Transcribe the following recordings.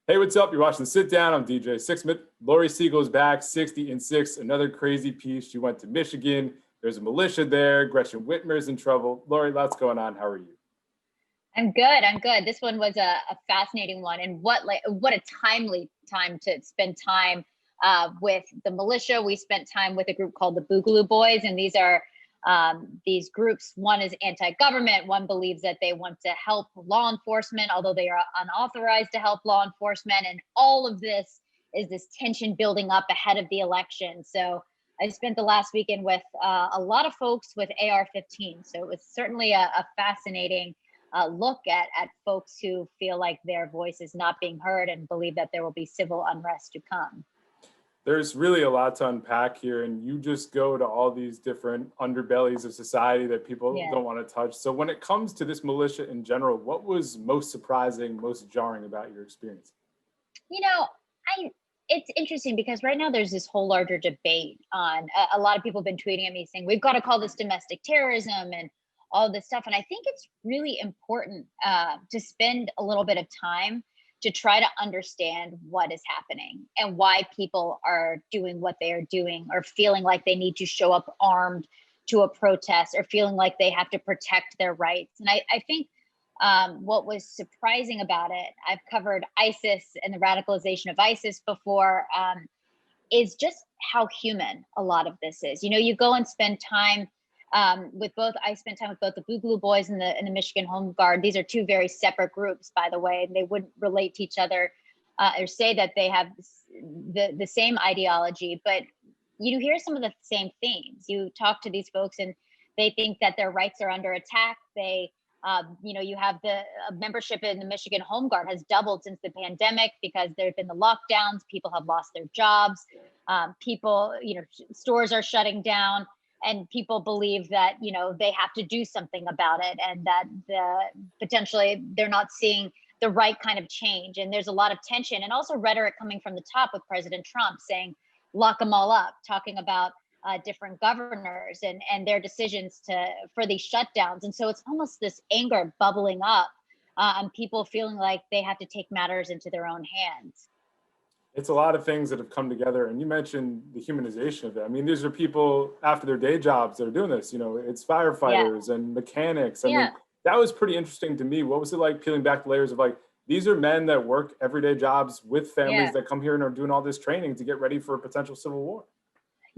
Hey, what's up? You're watching The Sit Down. I'm DJ Sixsmith. Laurie Segall's back, 60-6. Another crazy piece. She went to Michigan. There's a militia there. Gretchen Whitmer's in trouble. Laurie, lots going on. How are you? I'm good. I'm good. This one was a fascinating one, and what a timely time to spend time with the militia. We spent time with a group called the Boogaloo Boys, and these are these groups. One is anti-government. One believes that they want to help law enforcement, although they are unauthorized to help law enforcement. And all of this is this tension building up ahead of the election. So I spent the last weekend with a lot of folks with AR-15. So it was certainly a fascinating look at folks who feel like their voice is not being heard and believe that there will be civil unrest to come. There's really a lot to unpack here, and you just go to all these different underbellies of society that people don't want to touch. So when it comes to this militia in general, what was most surprising, most jarring about your experience? You know, it's interesting because right now there's this whole larger debate on a lot of people have been tweeting at me saying we've got to call this domestic terrorism and all this stuff. And I think it's really important to spend a little bit of time to try to understand what is happening and why people are doing what they are doing, or feeling like they need to show up armed to a protest, or feeling like they have to protect their rights. And I think what was surprising about it, I've covered ISIS and the radicalization of ISIS before, is just how human a lot of this is. You know, you go and spend time with both. I spent time with both the Boogaloo Boys and the Michigan Home Guard. These are two very separate groups, by the way, and they wouldn't relate to each other or say that they have the same ideology, but you hear some of the same themes. You talk to these folks and they think that their rights are under attack. They you have the membership in the Michigan Home Guard has doubled since the pandemic because there have been the lockdowns. People have lost their jobs. Stores are shutting down. And people believe that, they have to do something about it, and that potentially they're not seeing the right kind of change. And there's a lot of tension and also rhetoric coming from the top with President Trump saying, lock them all up, talking about different governors and their decisions for these shutdowns. And so it's almost this anger bubbling up and people feeling like they have to take matters into their own hands. It's a lot of things that have come together, and you mentioned the humanization of it. I mean, these are people after their day jobs that are doing this. It's firefighters and mechanics. I mean, that was pretty interesting to me. What was it like peeling back the layers of these are men that work everyday jobs with families that come here and are doing all this training to get ready for a potential civil war?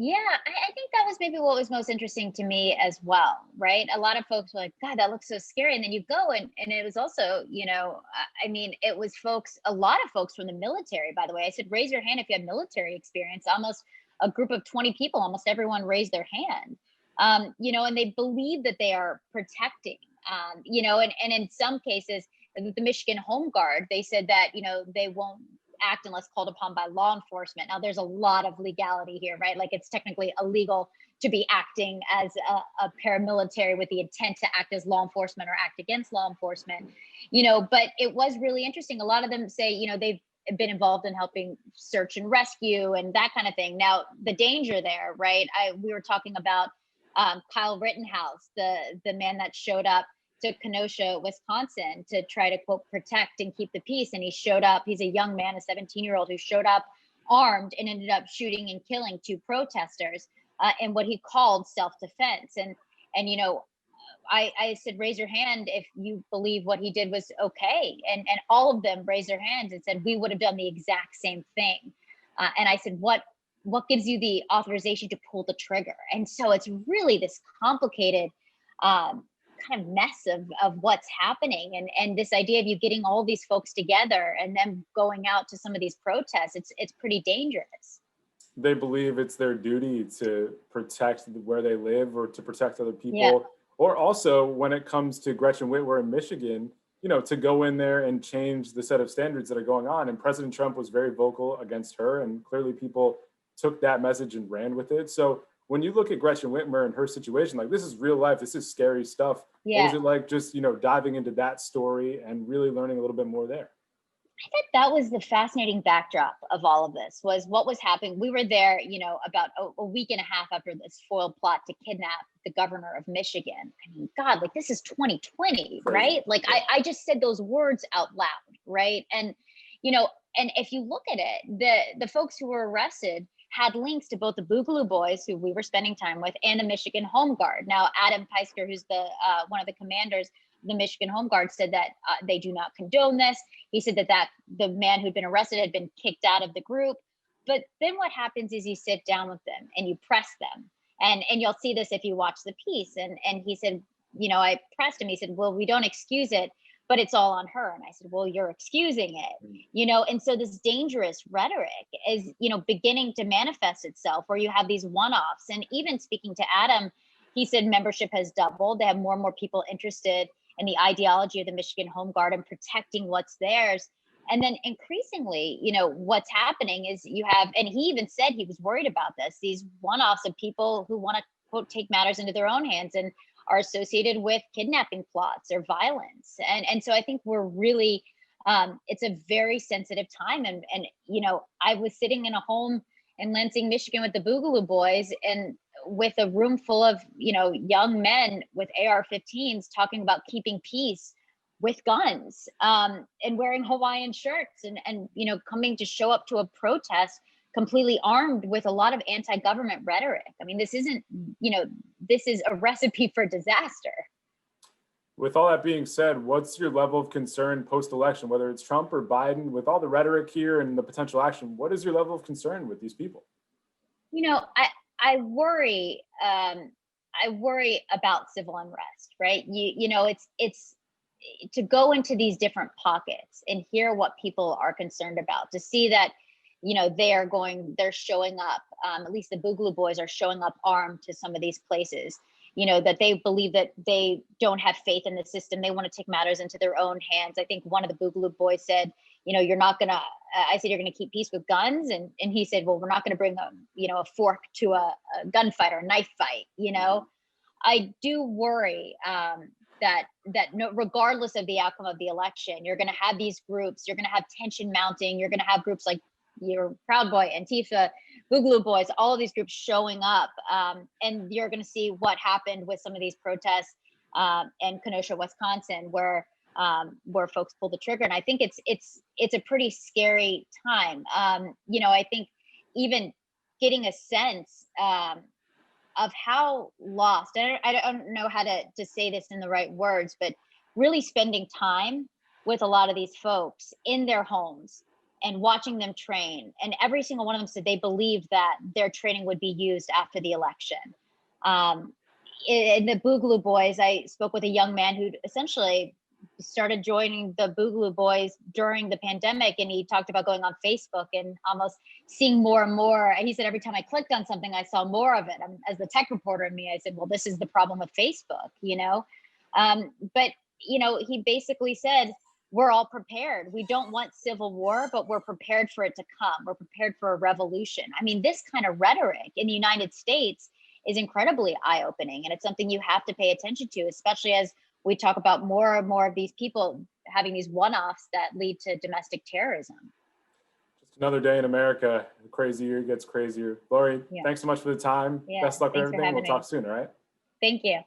Yeah, I think that was maybe what was most interesting to me as well, right? A lot of folks were like, God, that looks so scary. And then you go and it was also, it was a lot of folks from the military, by the way. I said, raise your hand if you have military experience. Almost a group of 20 people, almost everyone raised their hand, and they believe that they are protecting, and in some cases, the Michigan Home Guard, they said that, they won't act unless called upon by law enforcement. Now, there's a lot of legality here, right? Like, it's technically illegal to be acting as a paramilitary with the intent to act as law enforcement or act against law enforcement, but it was really interesting. A lot of them say, they've been involved in helping search and rescue and that kind of thing. Now, the danger there, right? We were talking about Kyle Rittenhouse, the man that showed up to Kenosha, Wisconsin to try to, quote, protect and keep the peace. And he showed up, he's a young man, a 17-year-old who showed up armed and ended up shooting and killing two protesters in what he called self-defense. And I said, raise your hand if you believe what he did was okay. And all of them raised their hands and said, we would have done the exact same thing. And I said, what gives you the authorization to pull the trigger? And so it's really this complicated kind of mess of what's happening, and this idea of you getting all these folks together and then going out to some of these protests, it's pretty dangerous. They believe it's their duty to protect where they live or to protect other people, or also when it comes to Gretchen Whitmer in Michigan, to go in there and change the set of standards that are going on. And President Trump was very vocal against her, and clearly people took that message and ran with it. So when you look at Gretchen Whitmer and her situation, this is real life, this is scary stuff. What was it like just, diving into that story and really learning a little bit more there? I think that was the fascinating backdrop of all of this, was what was happening. We were there, about a week and a half after this foiled plot to kidnap the governor of Michigan. I mean, God, this is 2020, right? I just said those words out loud, right? And, you know, and if you look at it, the folks who were arrested had links to both the Boogaloo Boys, who we were spending time with, and the Michigan Home Guard. Now, Adam Peisker, who's the one of the commanders of the Michigan Home Guard, said that they do not condone this. He said that the man who'd been arrested had been kicked out of the group. But then what happens is you sit down with them and you press them, and you'll see this if you watch the piece. And he said, you know, I pressed him. He said, well, we don't excuse it, but it's all on her. And I said, well, you're excusing it, you know? And so this dangerous rhetoric is, you know, beginning to manifest itself where you have these one-offs. And even speaking to Adam, he said membership has doubled. They have more and more people interested in the ideology of the Michigan Home Guard and protecting what's theirs. And then increasingly, you know, what's happening is you have, and he even said he was worried about this, these one-offs of people who want to, quote, take matters into their own hands and are associated with kidnapping plots or violence. And so I think we're really, it's a very sensitive time. And, you know, I was sitting in a home in Lansing, Michigan with the Boogaloo Boys and with a room full of, you know, young men with AR-15s talking about keeping peace with guns, and wearing Hawaiian shirts and, you know, coming to show up to a protest completely armed with a lot of anti-government rhetoric. I mean, this isn't, you know, this is a recipe for disaster. With all that being said, what's your level of concern post-election, whether it's Trump or Biden, with all the rhetoric here and the potential action? What is your level of concern with these people? You know, I worry about civil unrest, right? You know, it's to go into these different pockets and hear what people are concerned about, to see that, you know, they're showing up, at least the Boogaloo Boys are showing up armed to some of these places, you know, that they believe that they don't have faith in the system. They want to take matters into their own hands. I think one of the Boogaloo Boys said, you know, you're not gonna, I said, you're gonna keep peace with guns. And he said, well, we're not gonna bring you know, a fork to a gunfight or a knife fight, you know. I do worry, that no, regardless of the outcome of the election, you're going to have these groups, you're going to have tension mounting, you're going to have groups like your Proud Boy, Antifa, Boogaloo Boys, all of these groups showing up, and you're going to see what happened with some of these protests in Kenosha, Wisconsin, where folks pulled the trigger. And I think it's a pretty scary time. You know, I think even getting a sense of how lost, I don't know how to say this in the right words, but really spending time with a lot of these folks in their homes and watching them train. And every single one of them said they believed that their training would be used after the election. In the Boogaloo Boys, I spoke with a young man who essentially started joining the Boogaloo Boys during the pandemic, and he talked about going on Facebook and almost seeing more and more. And he said every time I clicked on something, I saw more of it. As the tech reporter in me, I said, well, this is the problem with Facebook, you know. But you know, he basically said, we're all prepared. We don't want civil war, but we're prepared for it to come. We're prepared for a revolution. I mean, this kind of rhetoric in the United States is incredibly eye-opening, and it's something you have to pay attention to, especially as we talk about more and more of these people having these one-offs that lead to domestic terrorism. Just another day in America. The crazy year gets crazier. Laurie, Yeah. thanks so much for the time. Best luck with everything. We'll talk soon, all right? Thank you.